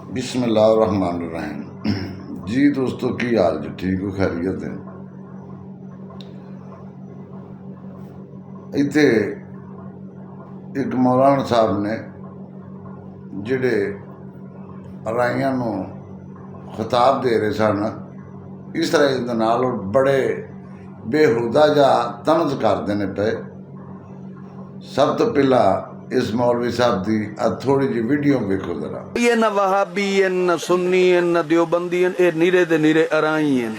बिस्मिल्लाहिर्रहमानिर्रहीम। जी दोस्तों, की हाल जी? ठीक हो? खैरियत है? इत्थे एक मौलाना साहब ने जिहड़े राइयां नूं खिताब दे रहे सन इसराइल दे नाल और बड़े बेहुदा जा तंज करते ने पे। सब तो पहला इस मौलवी साहब की थोड़ी जी वीडियो देखो जरा। ये न वहाबी है न सुन्नी है न देवबंदी है, ये नीरे दे नीरे अराई हैं।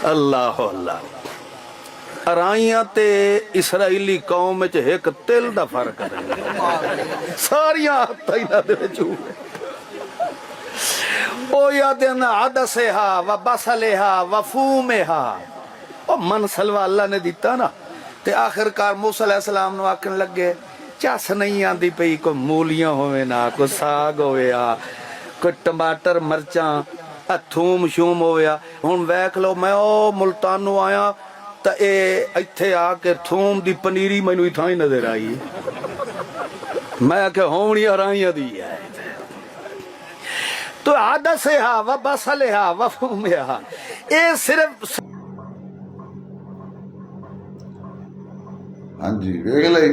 अल्लाह अल्लाह। अराइयां ते इसराइली कौम च एक तिल दा फर्क है। सारियां हत्थां इन्हां दे विच ओ यादन अदसेहा व बसलेहा व फूमेहा। ओ मन सलवा अल्लाह ने दिता ना, ते आखिरकार मूसा अलैहिस्सलाम नूं आखन लगे चस नहीं आती पई, कोई मूलियां होवे ना, कोई साग होवे, कोई टमाटर मरचां थूम शूम होवे। हुण वेख लो, मैं ओ मुल्तानों आया तो ये इत्थे आके थूम दी पनीरी मैनू इत्थां ही नजर आई। मैं आख्या होनी अराइयां दी है। तो आदसेहा व बसलेहा व फूमेहा, ये सिर्फ हाँ जी, वेख लई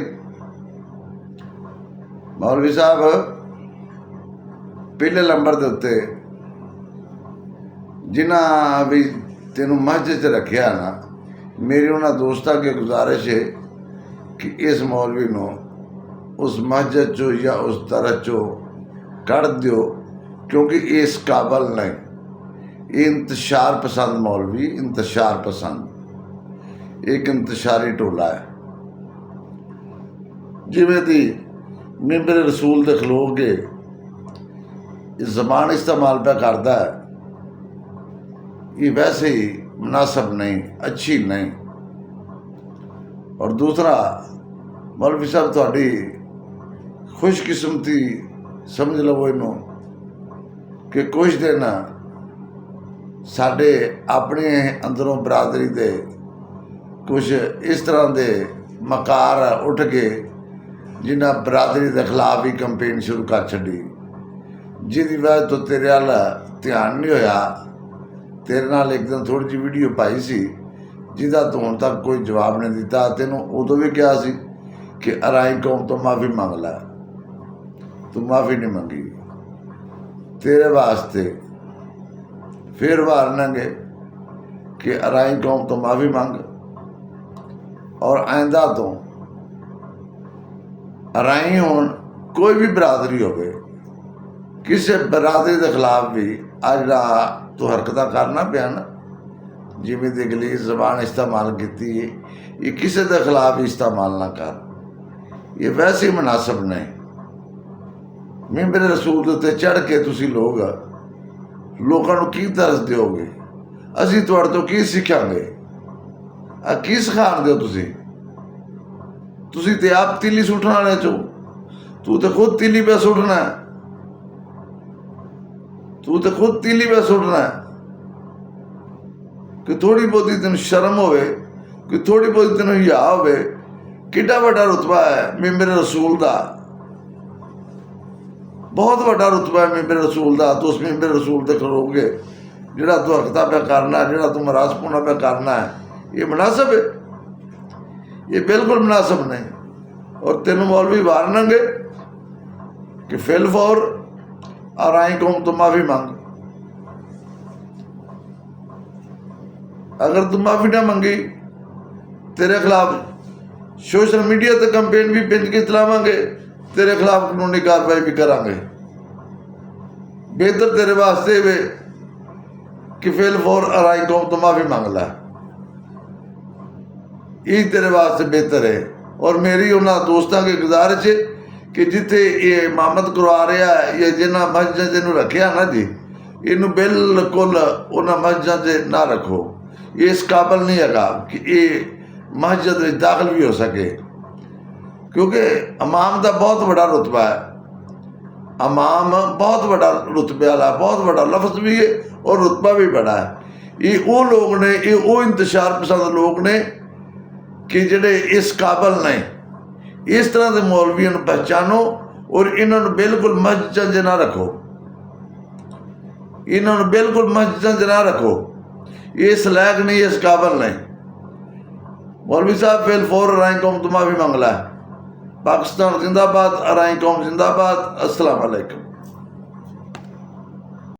मौलवी साहब पहले नंबर के उत्ते जिन्हें भी तेनों मस्जिद च रखिया ना, मेरी उन्होंने दोस्तों की गुजारिश है कि इस मौलवी नूं उस मस्जिद चो या उस तरह चो कढ़ दियो, क्योंकि इस काबल नहीं। ये इंतशार पसंद मौलवी, इंतशार पसंद एक इंतशारी टोला है। जिमें दी मिंबर रसूल दे खलो के जबान इस्तेमाल पे करता है, ये वैसे ही मुनासब नहीं, अच्छी नहीं। और दूसरा, मौलवी साहब थोड़ी खुशकिस्मती समझ लवो इनू कि कुछ दिन साढ़े अपने अंदरों बरादरी दे कुछ इस तरह के मकार उठ के जिन्हें बरादरी के खिलाफ ही कंपेन शुरू कर छी, जिसकी वजह तो तेरे वाल ध्यान नहीं होया। तेरे नाल एक दिन थोड़ी जी वीडियो पाई सी जिदा तू हुण तक कोई जवाब नहीं दिता। तेनों उदों भी कहा सी कि अराई कौम तो माफ़ी मंग लै, तू माफ़ी नहीं मंगी। तेरे वास्ते फिर वारनेंगे कि अराई कौम तो माफ़ी मंग, और आइंदा तो अराई होण कोई भी बरादरी होवे, किसी बरादरी के खिलाफ भी आ जिहड़ा तू हरकत करना पिया ना, जिमें दी गलीज जबान इस्तेमाल की, ये किसी के खिलाफ भी इस्तेमाल ना कर। ये वैसे ही मुनासिब नहीं। मिंबर रसूल के उत्ते चढ़ के तुसी लोग लोगों को की तरस दोगे? असी तुहाडे तो की सीखांगे? की सिखाण दो तुसी ते आप तीली सुटण वाले चो। तू तो खुद तीली पे सुटना है, तू तो खुद तीली पे सुटना है। कि थोड़ी बहुती तेन शर्म होवे, कि थोड़ी बहुती तेन हिया होवे। किड्डा वड्डा रुतबा है मिंबर रसूल का, बहुत वड्डा रुतबा है मिंबर रसूल का। तो उस मिंबर रसूल ते खलोगे, जिहड़ा तू हरकत पे करना है, जिहड़ा तू मरासपुना पे करना है, ये मुनासिब है? ये बिल्कुल मुनासिब नहीं। और तेन मौलवी वारनेंगे कि फिल फौर अराई कौम तो माफ़ी मंग। अगर तू माफ़ी ना मंगी, तेरे खिलाफ सोशल मीडिया ते कंपेन भी पिंज के चलावांगे, तेरे खिलाफ कानूनी कार्रवाई भी करांगे। बेहतर तेरे वास्ते वे कि फिल फौर अराई कौम तो माफ़ी मंग लै, ये तेरे वास्ते बेहतर है। और मेरी उन्होंने दोस्तों की गुजारिश है कि जिथे ये इमामत करवा रहा है या जिन्हें मस्जिद इनू रखिया ना जी, इनू बिल्कुल उन्होंने मस्जिद से ना रखो। ये इस काबल नहीं है कि ये मस्जिद में दाखिल भी हो सके, क्योंकि इमाम का बहुत बड़ा रुतबा है। इमाम बहुत बड़ा रुतबे वाला, बहुत बड़ा लफ्ज भी है और रुतबा भी बड़ा है। ये वो लोग ने, ये वो इंतशार पसंद लोग ने कि जिहड़े इस काबल नहीं। इस तरह के मौलवियों को पहचानो और इन्होंने बिल्कुल मस्जिद च ना रखो, इन्होंने बिल्कुल मस्जिद च ना रखो, इस लायक नहीं, इस काबिल नहीं। मौलवी साहब फिल फोर अराई कौम तो माफ़ी मंगला है। पाकिस्तान जिंदाबाद, अराई कौम जिंदाबाद। अस्सलाम वालेकुम।